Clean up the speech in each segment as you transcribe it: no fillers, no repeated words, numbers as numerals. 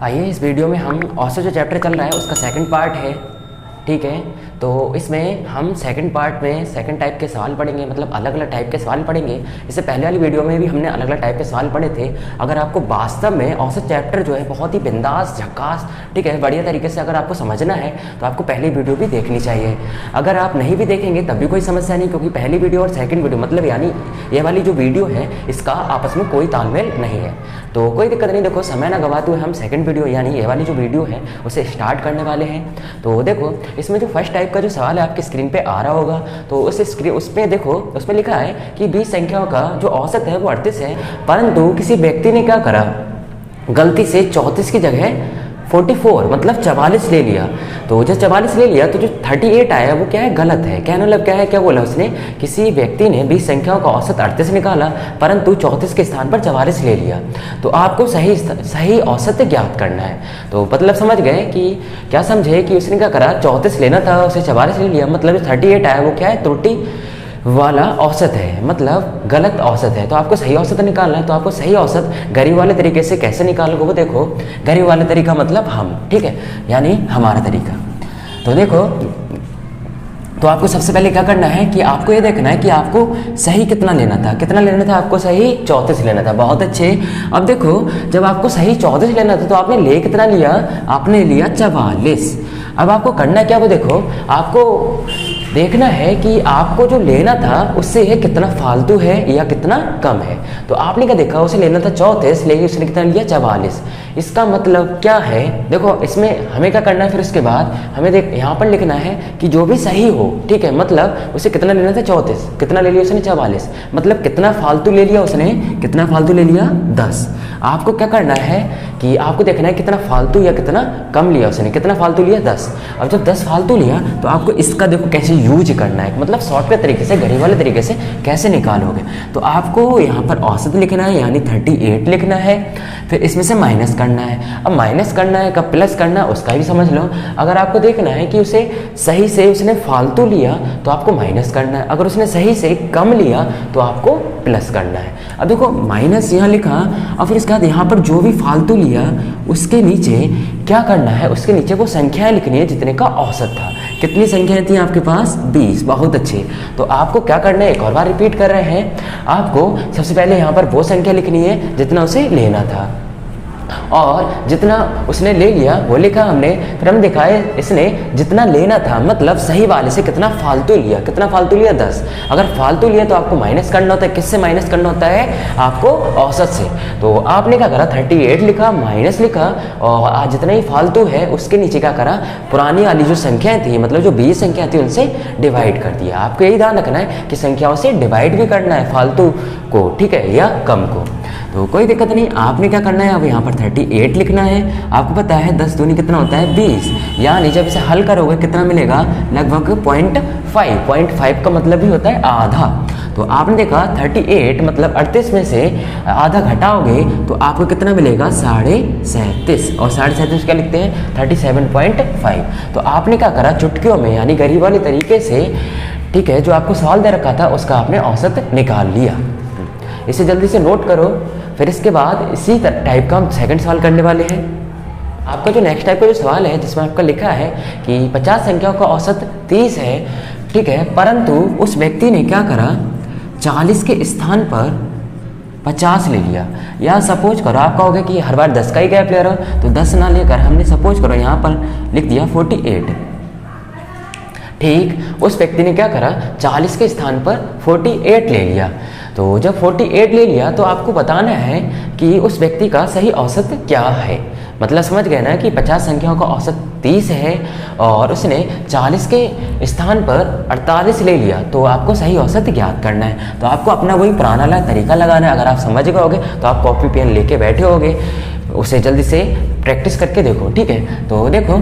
आइए इस वीडियो में हम औसत जो चैप्टर चल रहा है उसका सेकंड पार्ट है। ठीक है, तो इसमें हम सेकंड पार्ट में सेकंड टाइप के सवाल पढ़ेंगे, मतलब अलग अलग टाइप के सवाल पढ़ेंगे। इससे पहले वाली वीडियो में भी हमने अलग अलग टाइप के सवाल पढ़े थे। अगर आपको वास्तव में औसत चैप्टर जो है बहुत ही बिंदास झक्कास, ठीक है, बढ़िया तरीके से अगर आपको समझना है तो आपको पहली वीडियो भी देखनी चाहिए। अगर आप नहीं भी देखेंगे तब भी कोई समस्या नहीं, क्योंकि पहली वीडियो और सेकंड वीडियो मतलब यानी ये वाली जो वीडियो है इसका आपस में कोई तालमेल नहीं है, तो कोई दिक्कत नहीं। देखो, समय ना गवाते हुए हम सेकंड वीडियो यानी ये वाली जो वीडियो है उसे स्टार्ट करने वाले हैं। तो देखो, इसमें जो फर्स्ट टाइप का जो सवाल है आपकी स्क्रीन पे आ रहा होगा, तो उसमें देखो, उसमें लिखा है कि 20 संख्याओं का जो औसत है वो 38 है, परंतु किसी व्यक्ति ने क्या करा, गलती से 34 की जगह 44 मतलब 44 ले लिया। तो जब 44 ले लिया तो जो 38 आया वो क्या है, गलत है। कहने मतलब क्या है, क्या बोला उसने, किसी व्यक्ति ने 20 संख्याओं का औसत 38 निकाला परंतु 34 के स्थान पर 44 ले लिया। तो आपको सही औसत ज्ञात करना है। तो मतलब समझ गए कि क्या समझे कि उसने क्या करा, 34 लेना था, उसे 44 ले लिया, मतलब जो 38 आया वो क्या है, त्रुटि वाला औसत है, मतलब गलत औसत है। तो आपको सही औसत निकालना है। तो आपको सही औसत गरीब वाले तरीके से कैसे निकालोगे, वो देखो, गरीब वाला तरीका मतलब हम, ठीक है, यानी हमारा तरीका। तो देखो, तो आपको सबसे पहले क्या करना है कि आपको ये देखना है कि आपको सही कितना लेना था। कितना लेना था आपको, सही 34 लेना था। बहुत अच्छे। अब देखो, जब आपको सही 34 लेना था तो आपने ले कितना लिया, आपने लिया 44। अब आपको करना क्या, वो देखो, आपको देखना है कि आपको जो लेना था उससे ये कितना फालतू है या कितना कम है। तो आपने क्या देखा, उसे लेना था 34, लेकिन उसने कितना लिया, 44। इसका मतलब क्या है, देखो इसमें हमें क्या करना है, फिर उसके बाद हमें देख यहाँ पर लिखना है कि जो भी सही हो, ठीक है, मतलब उसे कितना लेना था, 34, कितना ले लिया उसने, 44, मतलब कितना फालतू ले लिया उसने, कितना फालतू ले लिया, 10। आपको क्या करना है कि आपको देखना है कितना फालतू या कितना कम लिया उसने, कितना फालतू लिया, 10। अब जब 10 फालतू लिया तो आपको इसका देखो कैसे यूज करना है, मतलब शॉर्टकट तरीके से, घड़ी वाले तरीके से कैसे निकालोगे। तो आपको यहाँ पर औसत लिखना है यानी 38 लिखना है, फिर इसमें से माइनस करना है। अब माइनस करना है, कब प्लस करना है उसका भी समझ लो। अगर आपको देखना है कि उसे सही से उसने फालतू लिया तो आपको माइनस करना है, अगर उसने सही से कम लिया तो आपको प्लस करना है। अब देखो, माइनस यहाँ लिखा और फिर इसके बाद यहाँ पर जो भी फालतू लिया उसके नीचे क्या करना है, उसके नीचे वो संख्याएं लिखनी है जितने का औसत था। कितनी संख्याएं थी आपके पास, 20। बहुत अच्छे। तो आपको क्या करना है, एक और बार रिपीट कर रहे हैं, आपको सबसे पहले यहाँ पर वो संख्या लिखनी है जितना उसे लेना था, और जितना उसने ले लिया वो लिखा हमने। फिर हम दिखाए इसने जितना लेना था, मतलब सही वाले से कितना फालतू लिया, कितना फालतू लिया, 10। अगर फालतू लिया तो आपको माइनस करना होता है। किससे माइनस करना होता है, आपको औसत से। तो आपने क्या करा, 38 लिखा, माइनस लिखा, और जितना ही फालतू है उसके नीचे क्या करा, पुरानी वाली जो संख्याएं थी, मतलब जो 20 संख्या थी उनसे डिवाइड कर दिया। आपको यही ध्यान रखना है कि संख्याओं से डिवाइड भी करना है फालतू को, ठीक है, या कम को। तो कोई दिक्कत नहीं। आपने क्या करना है, अब यहाँ पर 38 लिखना है। आपको पता है 10 दूनी कितना होता है, 20, यानी जब इसे हल करोगे कितना मिलेगा, लगभग 0.5 का मतलब भी होता है आधा। तो आपने देखा 38 मतलब 38 में से आधा घटाओगे तो आपको कितना मिलेगा, 37.5, और 37.5 क्या लिखते हैं, 37.5। तो आपने क्या करा, चुटकियों में यानी गरीब वाले तरीके से, ठीक है, जो आपको सवाल दे रखा था उसका आपने औसत निकाल लिया। इसे जल्दी से नोट करो। फिर इसके बाद इसी टाइप का हम सेकंड सवाल करने वाले हैं। आपका जो नेक्स्ट टाइप का जो सवाल है जिसमें आपका लिखा है कि 50 संख्याओं का औसत 30 है, ठीक है, परंतु उस व्यक्ति ने क्या करा, 40 के स्थान पर 50 ले लिया। या सपोज करो, आप कहोगे कि हर बार 10 का ही गैप ले रहा हो, तो 10 ना लेकर हमने सपोज करो यहाँ पर लिख दिया 48। ठीक, उस व्यक्ति ने क्या करा, 40 के स्थान पर 48 ले लिया। तो जब 48 ले लिया तो आपको बताना है कि उस व्यक्ति का सही औसत क्या है। मतलब समझ गए ना कि 50 संख्याओं का औसत 30 है और उसने 40 के स्थान पर 48 ले लिया, तो आपको सही औसत ज्ञात करना है। तो आपको अपना वही पुराना वाला तरीका लगाना है। अगर आप समझ गए तो आप कॉपी पेन लेके बैठे होगे, उसे जल्दी से प्रैक्टिस करके देखो, ठीक है। तो देखो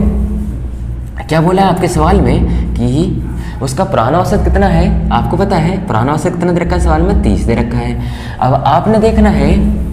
क्या बोला है आपके सवाल में कि उसका पुराना औसत कितना है आपको पता है? पुराना औसत कितना दे रखा है सवाल में? 30 दे रखा है। अब आपने देखना है,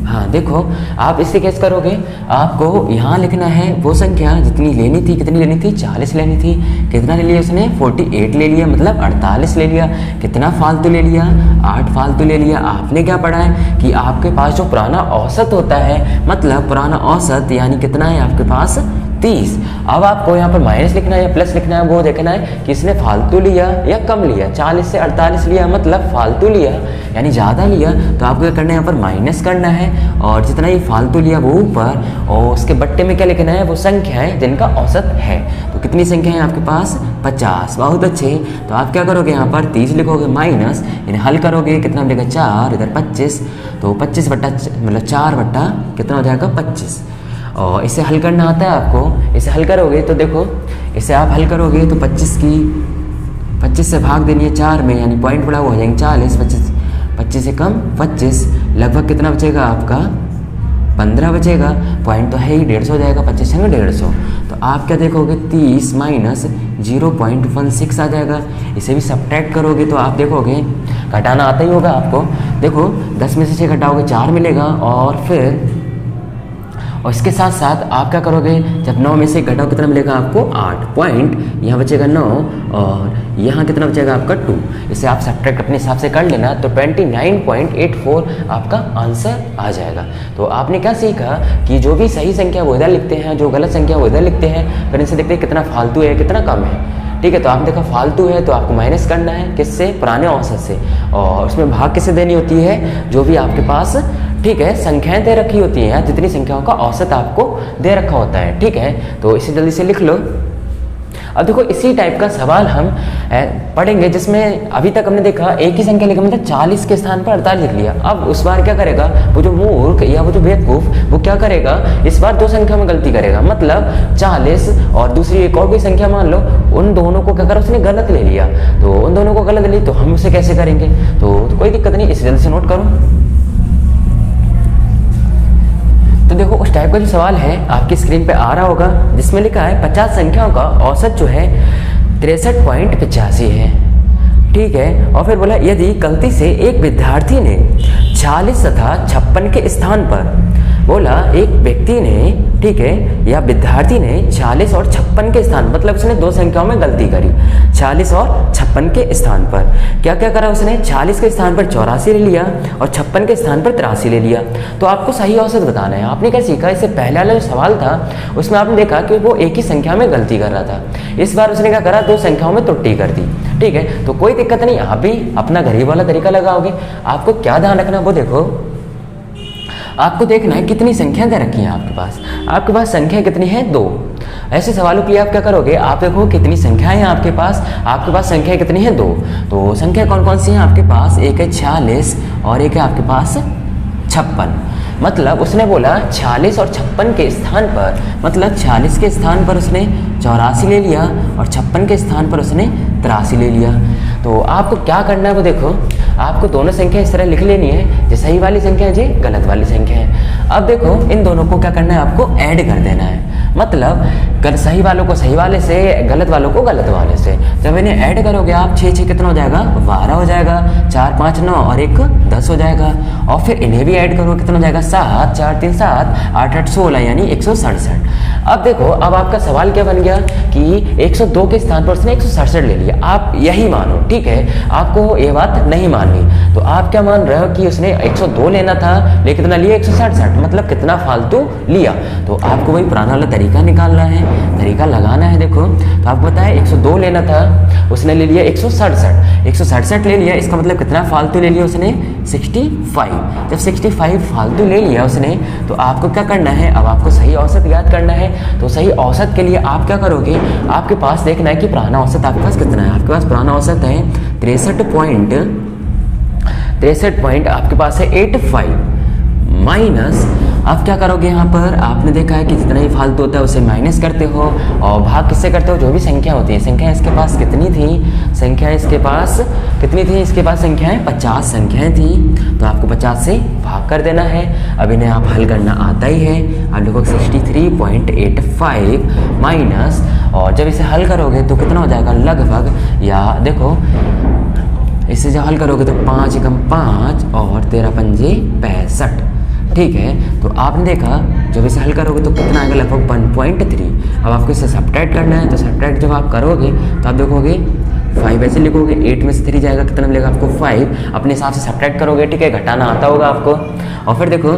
हाँ देखो आप इससे कैसे करोगे, आपको यहाँ लिखना है वो संख्या जितनी लेनी थी, कितनी लेनी थी? 40 लेनी थी। कितना ले लिया उसने? 48 ले लिया, मतलब 48 ले लिया। कितना फालतू ले लिया? 8 फालतू ले लिया। आपने क्या पढ़ा है कि आपके पास जो पुराना औसत होता है, मतलब पुराना औसत यानी कितना है आपके पास? 30। अब आपको यहाँ पर माइनस लिखना है या प्लस लिखना है, वो देखना है कि इसने फालतू लिया या कम लिया। 40 से 48 लिया मतलब फालतू लिया यानी ज़्यादा लिया, तो आपको क्या करना है? यहाँ पर माइनस करना है और जितना ही फालतू लिया वो ऊपर, और उसके बट्टे में क्या लिखना है? वो संख्याएं जिनका औसत है। तो कितनी संख्या है आपके पास? 50। बहुत अच्छे। तो आप क्या करोगे? यहाँ पर 30 लिखोगे माइनस, इन्हें हल करोगे, कितना मिलेगा? 4, इधर 25, तो 25 बट्टा मतलब 4 बट्टा कितना हो जाएगा? 25। और इसे हल करना आता है आपको? इसे हल करोगे तो देखो, इसे आप हल करोगे तो 25 से भाग देनी है 4 में, यानी पॉइंट बड़ा हो जाएंगे 40। 25 से कम 25, लगभग कितना बचेगा आपका? 15 बचेगा। पॉइंट तो है ही, 150 हो जाएगा। 25 है ना 150। तो आप क्या देखोगे? 30 माइनस 0.16 आ जाएगा। इसे भी सब्ट्रैक्ट करोगे तो आप देखोगे, घटाना आता ही होगा आपको। देखो 10 में से 6 घटाओगे 4 मिलेगा, और फिर और इसके साथ साथ आप क्या करोगे? जब 9 में से घटाओ कितना मिलेगा आपको? 8 पॉइंट, यहाँ बचेगा 9 और यहाँ कितना बचेगा आपका? 2। इसे आप सब्ट्रैक्ट अपने हिसाब से कर लेना, तो 29.84 आपका आंसर आ जाएगा। तो आपने क्या सीखा कि जो भी सही संख्या वो इधर लिखते हैं, जो गलत संख्या वो इधर लिखते हैं, फिर इनसे देखते हैं कितना फालतू है कितना कम है। ठीक है, तो आपने देखा फालतू है तो आपको माइनस करना है, किससे? पुराने औसत से। और उसमें भाग किससे देनी होती है? जो भी आपके पास ठीक है संख्याएं दे रखी होती हैं, जितनी संख्याओं का औसत आपको दे रखा होता है। ठीक है, तो इसे जल्दी से लिख लो। अब देखो इसी टाइप का सवाल हम पढ़ेंगे जिसमें अभी तक हमने देखा एक ही संख्या लिखा, मतलब 40 के स्थान पर 48 लिख लिया। अब उस बार क्या करेगा वो जो मूर्ख या वो जो बेवकूफ, वो क्या करेगा? इस बार 2 संख्या में गलती करेगा, मतलब 40 और दूसरी एक और कोई संख्या मान लो, उन दोनों को क्या करा उसने? गलत ले लिया। तो उन दोनों को गलत ली तो हम उसे कैसे करेंगे? तो कोई दिक्कत नहीं, इसे जल्दी से नोट करो। तो देखो उस टाइप का जो सवाल है आपकी स्क्रीन पे आ रहा होगा, जिसमें लिखा है 50 संख्याओं का औसत जो है 63.85 है। ठीक है, और फिर बोला यदि गलती से एक विद्यार्थी ने 40 तथा 56 के स्थान पर, बोला एक व्यक्ति ने, ठीक है, या विद्यार्थी ने 40 और 56 के स्थान, मतलब उसने 2 संख्याओं में गलती करी। 40 और 56 के स्थान पर क्या क्या करा उसने? 40 के स्थान पर 84 ले लिया और 56 के स्थान पर 83 ले लिया। तो आपको सही औसत बताना है। आपने क्या सीखा? इससे पहले वाला जो सवाल था उसमें आपने देखा कि वो एक ही संख्या में गलती कर रहा था। इस बार उसने क्या करा? 2 संख्याओं में त्रुटि कर दी। ठीक है, तो कोई दिक्कत नहीं, आप भी अपना गरीब वाला तरीका लगाओगे। आपको क्या ध्यान रखना वो देखो, आपको देखना है कितनी संख्या दे रखी है आपके पास। आपके पास संख्या कितनी है? 2। ऐसे सवालों के लिए आप क्या करोगे? आप देखो कितनी संख्याएं हैं आपके पास। आपके पास संख्या कितनी है? 2। तो संख्या कौन कौन सी है आपके पास? एक है 46 और एक है आपके पास 56। मतलब उसने बोला 46 और 56 के स्थान पर, मतलब 46 के स्थान पर उसने 84 ले लिया और 56 के स्थान पर उसने 83 ले लिया। तो आपको क्या करना है वो देखो, आपको दोनों संख्या इस तरह लिख लेनी है, जो सही वाली संख्या है जी गलत वाली संख्या है। अब देखो इन दोनों को क्या करना है? आपको ऐड कर देना है, मतलब सही वालों को सही वाले से, गलत वालों को गलत वाले से। जब इन्हें ऐड करोगे आप 6 6 कितना हो जाएगा? 12 हो जाएगा। 4 5 9 और 1 10 हो जाएगा। और फिर इन्हें भी ऐड करो, कितना हो जाएगा? 7 4 3 7 8 8 16 यानी 167। अब देखो अब आपका सवाल क्या बन गया कि 102 के स्थान पर उसने 167 ले लिया। आप यही मानो, ठीक है, आपको ये बात नहीं माननी। तो आप क्या मान रहे हो कि उसने 102 लेना था लेकिन कितना लिया? 167, मतलब कितना फालतू लिया। तो आपको वही पुराना वाला तरीका निकालना है, तरीका लगाना है। देखो तो आपको पता है 102 लेना था, उसने ले लिया 167। 167 ले लिया, इसका मतलब कितना फालतू ले लिया उसने? 65। जब 65 फालतू ले लिया उसने, तो आपको क्या करना है? अब आपको सही औसत याद करना है। तो सही औसत के लिए आप क्या करोगे? आपके पास देखना है कि पुराना औसत आपके पास कितना है। आपके पास पुराना औसत है 63 पॉइंट आपके पास है 85 माइनस अब क्या करोगे, यहाँ पर आपने देखा है कि जितना ही फालतू होता है उसे माइनस करते हो और भाग किससे करते हो, जो भी संख्या होती है। संख्या इसके पास कितनी थी, संख्या इसके पास कितनी थी, इसके पास संख्याएं 50 संख्याएं थी, तो आपको 50 से भाग कर देना है। अब इन्हें आप हल करना आता ही है। आप देखो 63.85 माइनस, और जब इसे हल करोगे तो कितना हो जाएगा लगभग, या देखो इसे जब हल करोगे तो 5 एकम 5 और 13 पंजे 65, ठीक है। तो आपने देखा जब इसे हल करोगे तो कितना आएगा लगभग 1.3। अब आपको इसे सब्ट्रैक्ट करना है, तो सब्ट्रैक्ट जब आप करोगे तो आप देखोगे 5 ऐसे लिखोगे, 8 में से 3 जाएगा, कितना मिलेगा आपको 5। अपने हिसाब से सब्ट्रैक्ट करोगे, ठीक है, घटाना आता होगा आपको। और फिर देखो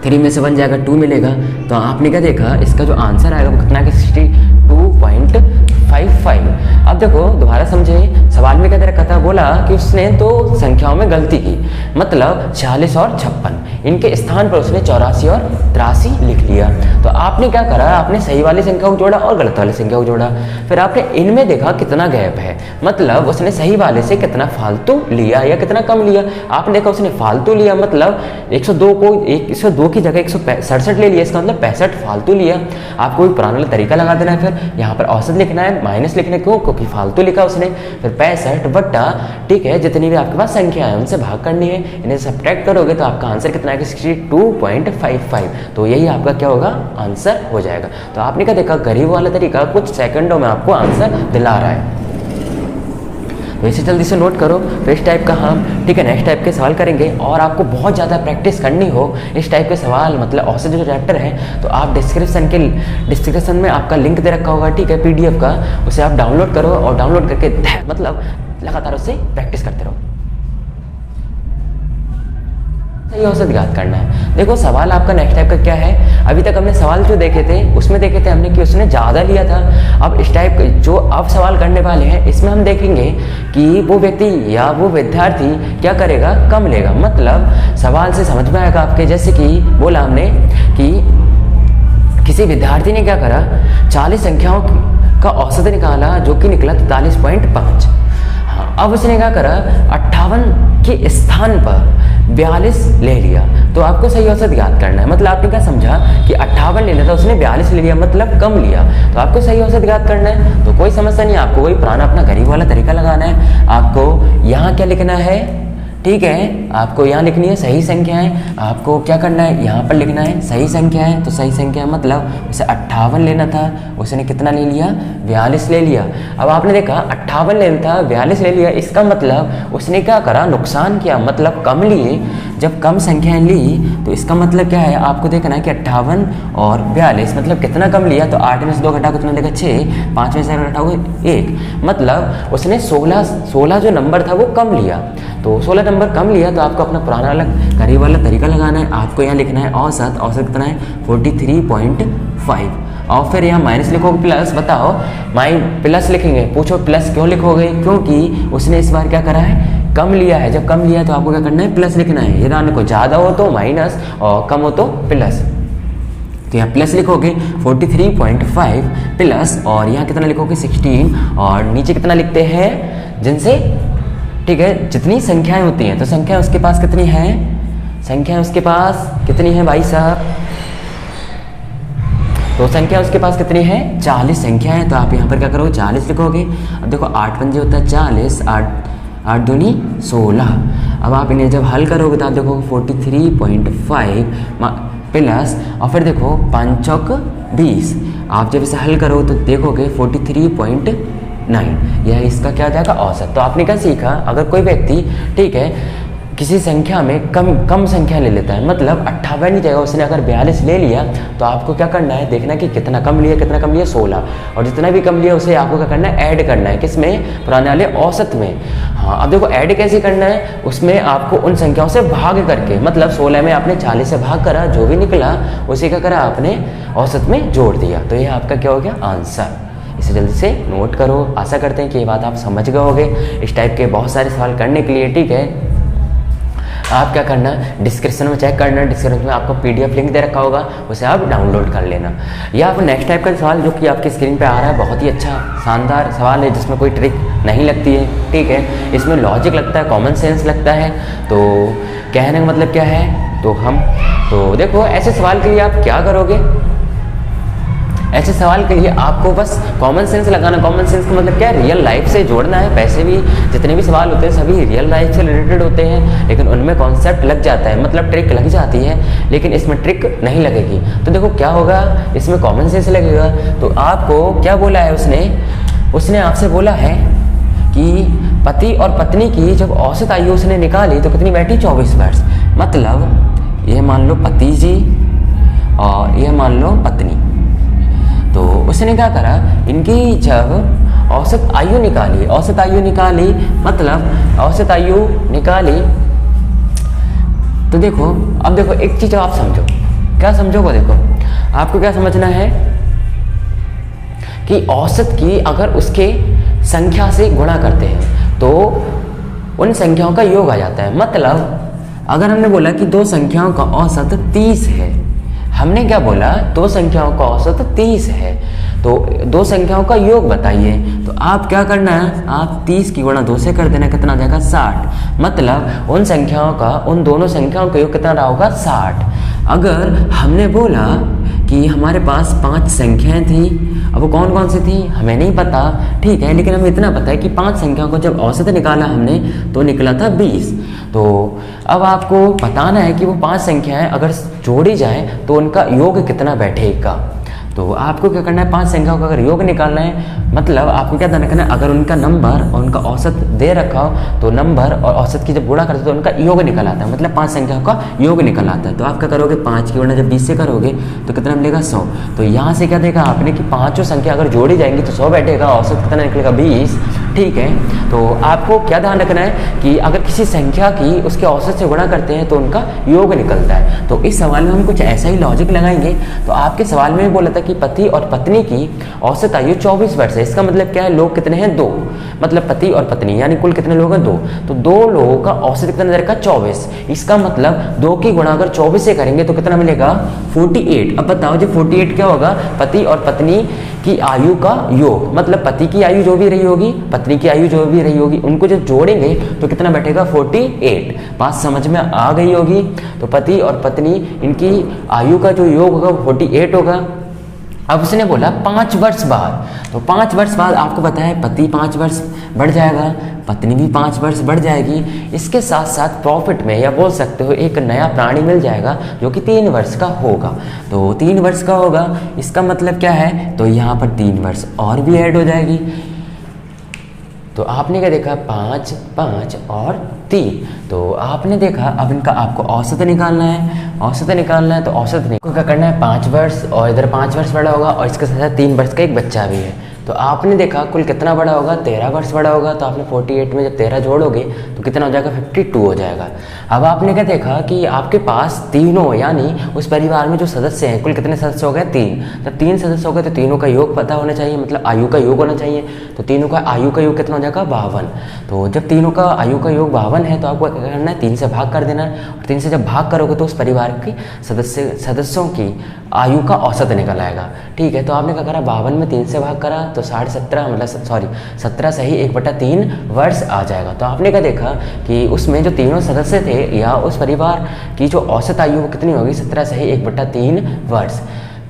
3 में से 1 जाएगा, 2 मिलेगा। तो आपने क्या देखा, इसका जो आंसर आएगा वो कितना है, 62.55। अब देखो दोबारा समझे, सवाल में क्या दे रखा था, बोला कि उसने तो संख्याओं में गलती की, मतलब 46 और 56, इनके स्थान पर उसने 84 और 83 लिख लिया। तो आपने क्या करा, आपने सही वाली संख्या को जोड़ा और गलत वाली संख्या को जोड़ा, फिर आपने इनमें देखा कितना गैप है, मतलब उसने सही वाले से कितना फालतू लिया या कितना कम लिया। आपने देखा उसने फालतू लिया, मतलब 102 को 102 की जगह 167 ले लिया, इसका मतलब 65 फालतू लिया। आपको भी पुराना तरीका लगा देना है, फिर यहाँ पर औसत लिखना है, माइनस लिखने को, क्योंकि फालतू लिखा उसने, फिर 65 बट्टा, ठीक है, जितनी भी आपके पास संख्या है उनसे भाग करनी है, इन्हें सब्ट्रैक्ट करोगे तो आपका आंसर कितना है, 62.55। तो यही आपका क्या होगा, आंसर हो जाएगा। तो आपने क्या देखा, गरीब वाला तरीका कुछ सेकंडों में आपको आंसर दिला रहा है। तो इसे जल्दी से नोट करो। तो इस टाइप का हम, ठीक है, नेक्स्ट टाइप के सवाल करेंगे, और आपको बहुत ज़्यादा प्रैक्टिस करनी हो इस टाइप के सवाल, मतलब औसत जो चैप्टर है, तो आप डिस्क्रिप्शन में आपका लिंक दे रखा होगा, ठीक है, PDF का, उसे आप डाउनलोड करो और डाउनलोड करके मतलब लगातार उससे प्रैक्टिस करते रहो। सही औसत याद करना है। देखो सवाल आपका नेक्स्ट टाइप का क्या है, अभी तक हमने सवाल जो देखे थे उसमें देखे थे हमने कि उसने ज़्यादा लिया था। अब इस टाइप जो अब सवाल करने वाले हैं इसमें हम देखेंगे कि वो व्यक्ति या वो विद्यार्थी क्या करेगा, कम लेगा। मतलब सवाल से समझ में आएगा आपके, जैसे कि बोला हमने कि किसी विद्यार्थी ने क्या करा, 40 संख्याओं का औसत निकाला जो कि निकला 43.5। हाँ, अब उसने क्या करा, 58 के स्थान पर 42 ले लिया। तो आपको सही औसत याद करना है। मतलब आपने क्या समझा कि 58 लेना था, उसने 42 ले लिया, मतलब कम लिया। तो आपको सही औसत याद करना है, तो कोई समस्या नहीं, आपको वही पुराना अपना गरीब वाला तरीका लगाना है। आपको यहाँ क्या लिखना है, ठीक है, आपको यहाँ लिखनी है सही संख्याएं। आपको क्या करना है, यहाँ पर लिखना है सही संख्याएं। तो सही संख्या मतलब उसे 58 लेना था, उसने कितना ले लिया, 42 ले लिया। अब आपने देखा 58 लेना था, 42 ले लिया, इसका मतलब उसने क्या करा, नुकसान किया, मतलब कम लिए। जब कम संख्याएं ली तो इसका मतलब क्या है, आपको देखना है कि 58 और 42 मतलब कितना कम लिया। तो 8 में से 2 घटा कितना देगा, 6, 5 में से घटाओगे 1, मतलब उसने 16 जो नंबर था वो कम लिया। तो 16 नंबर कम लिया, तो आपको अपना पुराना अलग गरीब वाला तरीका लगाना है। आपको यहाँ लिखना है औसत, औसत कितना है 43.5, और फिर यहाँ माइनस लिखोगे, प्लस, बताओ प्लस लिखेंगे, पूछो प्लस क्यों लिखोगे, क्योंकि उसने इस बार क्या करा है, कम लिया है। जब कम लिया तो आपको क्या करना है, प्लस लिखना है। ये को ज़्यादा हो तो माइनस और कम हो तो प्लस। तो यहाँ प्लस लिखोगे 43.5 प्लस, और यहाँ कितना लिखोगे 16, और नीचे कितना लिखते हैं जिनसे, ठीक है, जितनी संख्याएं होती हैं। तो संख्या उसके पास कितनी है, संख्या उसके पास कितनी है भाई साहब, तो संख्या उसके पास कितनी है, 40 संख्या है। तो आप यहाँ पर क्या करोगे, 40 लिखोगे। अब देखो 8 पंजे होता है 40, 8 दूनी 16। अब आप इन्हें जब हल करोगे तो आप देखोगे 43.5 प्लस, और फिर देखो 5 चौक 20। आप जब इसे हल करोगे तो देखोगे 43.9, यह इसका क्या आ जाएगा, औसत। तो आपने क्या सीखा, अगर कोई व्यक्ति, ठीक है, किसी संख्या में कम संख्या ले लेता है, मतलब 58 की जगह उसने अगर 42 ले लिया, तो आपको क्या करना है, देखना कि कितना कम लिया, 16, और जितना भी कम लिया उसे आपको क्या करना है, ऐड करना है। किसमें, पुराने वाले औसत में। हाँ, अब देखो ऐड कैसे करना है, उसमें आपको उन संख्याओं से भाग करके, मतलब 16 में आपने 40 से भाग करा, जो भी निकला उसे क्या करा, आपने औसत में जोड़ दिया। तो ये आपका क्या हो गया, आंसर। इसे जल्दी से नोट करो। आशा करते हैं कि ये बात आप समझ गए होंगे। इस टाइप के बहुत सारे सवाल करने के लिए, ठीक है, आप क्या करना, डिस्क्रिप्शन में चेक करना, डिस्क्रिप्शन में आपको PDF लिंक दे रखा होगा, उसे आप डाउनलोड कर लेना। या आप नेक्स्ट टाइप का सवाल जो कि आपकी स्क्रीन पे आ रहा है, बहुत ही अच्छा शानदार सवाल है, जिसमें कोई ट्रिक नहीं लगती है, ठीक है, इसमें लॉजिक लगता है, कॉमन सेंस लगता है। तो कहने का मतलब क्या है तो देखो ऐसे सवाल के लिए आप क्या करोगे, ऐसे सवाल के लिए आपको बस कॉमन सेंस लगाना। कॉमन सेंस का मतलब क्या है, रियल लाइफ से जोड़ना है। वैसे भी जितने भी सवाल होते हैं सभी रियल लाइफ से रिलेटेड होते हैं, लेकिन उनमें कॉन्सेप्ट लग जाता है, मतलब ट्रिक लग जाती है, लेकिन इसमें ट्रिक नहीं लगेगी। तो देखो क्या होगा, इसमें कॉमन सेंस लगेगा। तो आपको क्या बोला है उसने आपसे बोला है कि पति और पत्नी की जब औसत आयु उसने निकाली तो कितनी बैठी, 24 वर्ष। मतलब ये मान लो पति जी और ये मान लो पत्नी। तो उसने क्या करा, इनकी जब औसत आयु निकाली मतलब औसत आयु निकाली, तो देखो अब देखो एक चीज आप समझो, क्या समझोगे, देखो आपको क्या समझना है कि औसत की अगर उसके संख्या से गुणा करते हैं तो उन संख्याओं का योग आ जाता है। मतलब अगर हमने बोला कि दो संख्याओं का औसत 30 है, हमने क्या बोला, दो संख्याओं का औसत 30 है, तो दो संख्याओं का योग बताइए। तो आप क्या करना है, आप 30 की गुणा 2 से कर देना, कितना आ जाएगा, 60। मतलब उन संख्याओं का, उन दोनों संख्याओं का योग कितना रहा होगा, 60। अगर हमने बोला कि हमारे पास 5 संख्याएं थी, अब वो कौन कौन सी थी हमें नहीं पता, ठीक है, लेकिन हमें इतना पता है कि 5 संख्याओं को जब औसत निकाला हमने तो निकला था 20। तो अब आपको बताना है कि वो 5 संख्याएं अगर जोड़ी जाएं तो उनका योग कितना बैठेगा। तो आपको क्या करना है, 5 संख्याओं का अगर योग निकालना है, मतलब आपको क्या ध्यान रखना है, अगर उनका नंबर और उनका औसत दे रखा हो तो नंबर और औसत की जब गुणा करते तो उनका योग निकल आता है, मतलब 5 संख्याओं का योग निकल आता है। तो आप क्या करोगे, 5 की गुणा जब 20 से करोगे तो कितना मिलेगा, 100। तो यहाँ से क्या देखा आपने कि पाँचों संख्या अगर जोड़ी जाएंगी तो 100 बैठेगा, औसत कितना निकलेगा, 20, ठीक है। तो आपको क्या ध्यान रखना है कि अगर किसी संख्या की उसके औसत से गुणा करते हैं तो उनका योग निकलता है। तो इस सवाल में हम कुछ ऐसा ही लॉजिक लगाएंगे। तो आपके सवाल में बोला था कि पति और पत्नी की औसत आयु 24 वर्ष है, इसका मतलब क्या है, लोग कितने हैं, 2, मतलब पति और पत्नी यानी कुल कितने लोग हैं, 2। तो 2 लोगों का औसत कितना रहेगा, 24। इसका मतलब 2 की गुणा अगर 24 से करेंगे तो कितना मिलेगा, 48। अब बताओ जी 48 क्या होगा, पति और पत्नी की आयु का योग, मतलब पति की आयु जो भी रही होगी, पत्नी की आयु जो भी रही होगी, उनको जब जोड़ेंगे तो कितना बैठेगा, 48। बात समझ में आ गई होगी। तो पति और पत्नी इनकी आयु का जो योग होगा 48 होगा। अब उसने बोला 5 वर्ष बाद, तो 5 वर्ष बाद आपको पता है पति 5 वर्ष बढ़ जाएगा, पत्नी भी 5 वर्ष बढ़ जाएगी। इसके साथ साथ प्रॉफिट में या बोल सकते हो एक नया प्राणी मिल जाएगा जो कि 3 वर्ष का होगा। तो 3 वर्ष का होगा, इसका मतलब क्या है, तो यहाँ पर 3 वर्ष और भी ऐड हो जाएगी। तो आपने क्या देखा, 5, 5 और 3। तो आपने देखा अब इनका आपको औसत निकालना है। औसत निकालना है तो औसत को क्या करना है, 5 वर्ष और इधर 5 वर्ष बड़ा होगा और इसके साथ 3 वर्ष का एक बच्चा भी है। तो आपने देखा कुल कितना बड़ा होगा, 13 वर्ष बड़ा होगा। तो आपने 48 में जब 13 जोड़ोगे तो कितना हो जाएगा, 52 हो जाएगा। अब आपने क्या देखा कि आपके पास तीनों यानी उस परिवार में जो सदस्य हैं, कुल कितने सदस्य हो गए, 3। जब 3 सदस्य हो गए तो तीनों का योग पता होना चाहिए, मतलब आयु का योग होना चाहिए। तो तीनों का आयु का योग कितना हो जाएगा, 52। तो जब तीनों का आयु का योग 52 है तो आपको क्या करना है, 3 से भाग कर देना है। और 3 से जब भाग करोगे तो उस परिवार की सदस्यों की आयु का औसत निकल आएगा, ठीक है। तो आपने क्या करा, 52 में 3 से भाग करा तो 17.5 मतलब 17 सही 1/3 वर्ष आ जाएगा। तो आपने क्या देखा कि उसमें जो तीनों सदस्य थे या उस परिवार की जो औसत आयु वो कितनी होगी, 17 सही 1/3 वर्ष,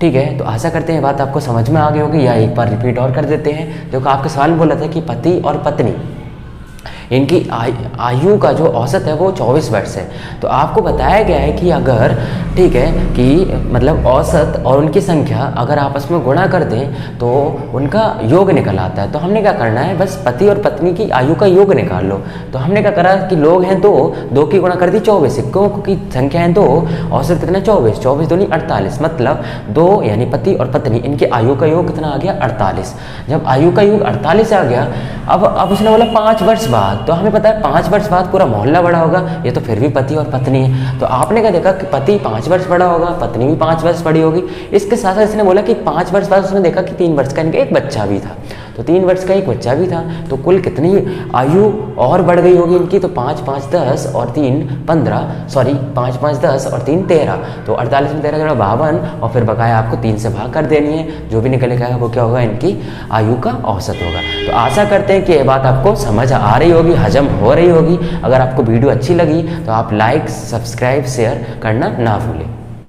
ठीक है। तो आशा करते हैं बात आपको समझ में आ गई होगी, या एक बार रिपीट और कर देते हैं। जो आपके सवाल में बोला था कि पति और पत्नी इनकी आयु का जो औसत है वो 24 वर्ष है। तो आपको बताया गया है कि अगर, ठीक है, कि मतलब औसत और उनकी संख्या अगर आपस में गुणा कर दें तो उनका योग निकल आता है। तो हमने क्या करना है, बस पति और पत्नी की आयु का योग निकाल लो। तो हमने क्या करा कि लोग हैं 2 की गुणा कर दी 24 से, क्योंकि संख्या है 2, औसत कितना 24, 24 दूनी 48, मतलब 2 यानी पति और पत्नी इनके आयु का योग कितना आ गया, 48। जब आयु का योग 48 आ गया, अब उसने बोला 5 वर्ष बाद। तो हमें पता है 5 वर्ष बाद पूरा मोहल्ला बड़ा होगा, ये तो फिर भी पति और पत्नी है। तो आपने क्या देखा कि पति 5 वर्ष बड़ा होगा, पत्नी भी 5 वर्ष बड़ी होगी। इसके साथ साथ इसने बोला कि 5 वर्ष बाद उसने देखा कि 3 वर्ष का इनका एक बच्चा भी था। तो 3 वर्ष का एक बच्चा भी था, तो कुल कितनी आयु और बढ़ गई होगी इनकी, तो 5 5 10 और 3 15, सॉरी 5 5 10 और 3 13, तो 48 में 13 जोड़ा 52, और फिर बकाया आपको 3 से भाग कर देनी है, जो भी निकल के आएगा वो क्या होगा, इनकी आयु का औसत होगा। तो आशा करते हैं कि ये बात आपको समझ आ रही होगी, हजम हो रही होगी। अगर आपको वीडियो अच्छी लगी तो आप लाइक, सब्सक्राइब, शेयर करना ना भूलें।